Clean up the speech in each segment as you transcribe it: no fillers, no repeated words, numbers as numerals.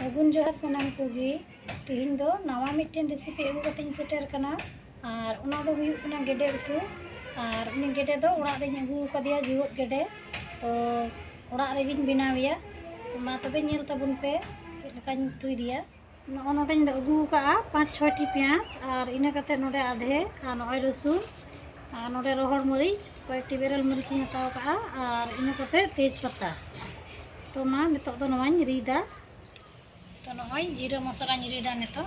सागुन जोहार सानाम कोगे तेहेन दो नवा मिट्टेन रेसिपी अगू कते सेटर कना और उना दो हुयुग कना गेडे उतु और उनी गेडे दो ओड़ा रे अगू कदिया जीवत गेडे तो ओड़ा रे गिन बनाविया मा तबे नेल तबुन पे चेद लकानी तुई दिया नो नोडेन दो अगू का 5-6 टी प्याज और इना कते नोडे आधे और नय रसुन और नोडे रोहड़ मरीच कयेकटी बेरल मरीच इन हताव का और इना कते तेज पत्ता तो मा नितो दो नवानी रीदा तो नय जीरा मसला रीदा नितो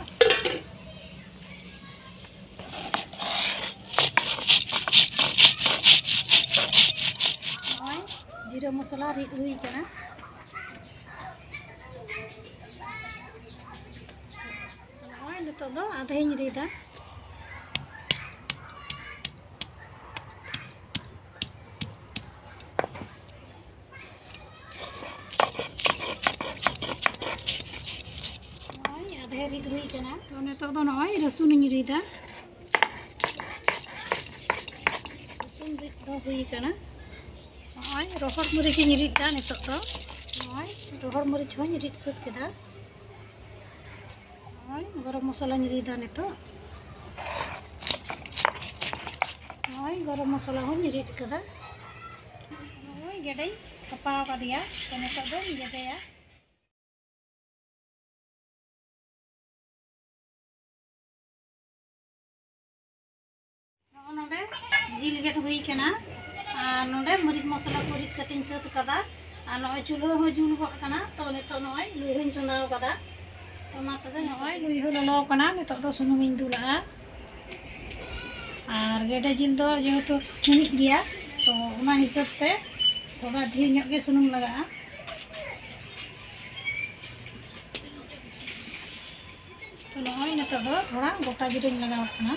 जीरा मसला रीद हुई कना नय नितो दो आधेनी रीदा आधे रीद हुई कना तो नितो दो नय रसुन रीदा रसुन रीद दो हुई कना नय रोहड़ मरीच रीदा नितो दो नय रोहड़ मरीच हों रीद सुद केदा नय गरम मसला रीदा नितो नय गरम मसला हों रीद केदा नय गेडे सपा कादिया तो नितो दो गेडेया नोडे जिल गेट हुई कना और नोडे मरीच मसला को रीद कते सत कदा और नय चूल्हा हो जुल गो कना तो नितो नय लुई हों चंदाव कदा तो मा तबे नय लुई हो ललो कना नितो दो सुनुम इन दुला और गेडे जिल दो जेहेतु सिमित गया तो उना हिसाब ते थोड़ा ढेर ᱧᱚᱜ गे सुनुम लगा तो नय नितो दो थोड़ा गोटा जिराñ लगाव कना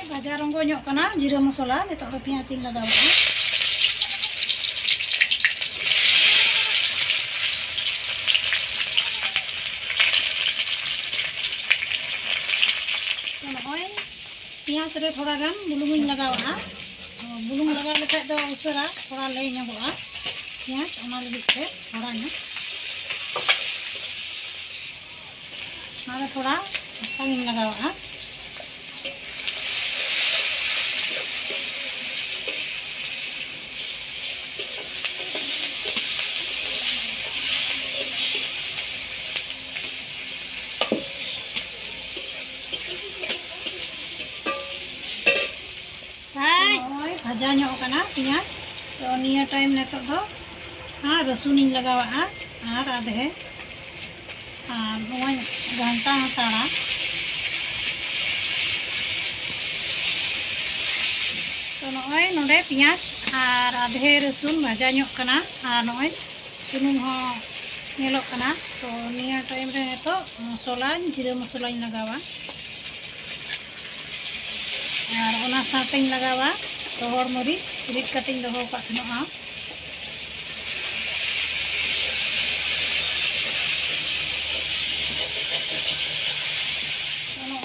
भाजा रंगो ᱧᱚᱜ कना जीरा मसला नितो दो पियाज इन लगाव तो नय पियाज रे थोड़ा गान बुलुंग इन लगावा बुलुंग लगा लेखा दो उसरा थोड़ा ले ᱧᱟᱢᱚᱜᱼᱟ पियाज ओना लगित ते थोड़ा ᱧᱚᱜ मारे थोड़ा सांग इन लगावा भाजा ᱧᱚᱜ कना पियाज तो निया टाइम नितो दो रसुन इन लगावा और आधे और नय घंटा हताड़ा तो नय नोडे पियाज और आधे रसुन भाजा ᱧᱚᱜ कना और नय सुनुम हो नेलोग कना तो निया टाइम रे नितो मसला जीरा मसला इन लगावा और ओना साथे इन लगावा रोहड़ मरीच रीद कते दोहो का तनोआ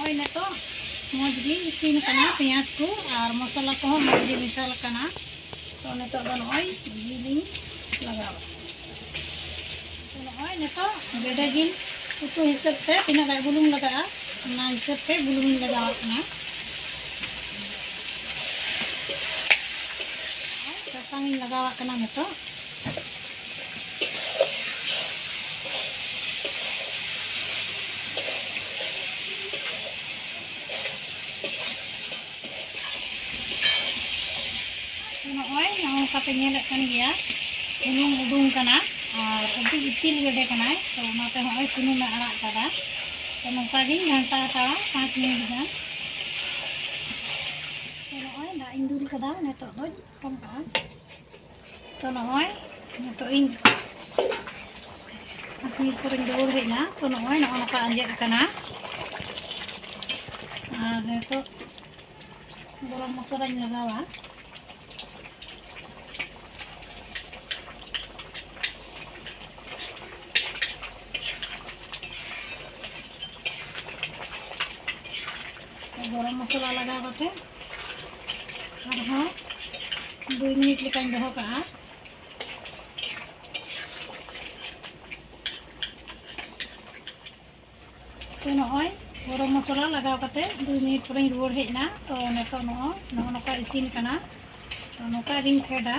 नय नितो मौज गे इसिन कना पियाज को और मसला को मौज गे मिसाल कना तो नितो दो नय जिल लगावा तो नय नितो गेडे जिल उतु हिसाब ते तिना गाय बुलुंग लगा ना हिसाब ते बुलुंग लगावा कना सासांग इन लगावा कना नितो नय नौ कते नेलेक कन गया सुनुम उडुंग कना और अभी इतिल गेडे कना तो ओनाते नय सुनुम आड़ा कदा तो नौका गे घंटा हताड़ा 5 मिनट गान तो नय दा इन दुल कदा नितो दो कम का तो नय नितो इन अपनी कोरिन दोर हेना तो नय नका अंजेद कना और नितो गरम मसला इन लगावा गरम मसला लगा करते arhon 2 minit lekañ doho ka'a तो नॉय गरम मसला लगाव कते 2 मिनट पर रुआर हेजना तो नेतो नो नका इसिन कना तो नका रिंग फेडा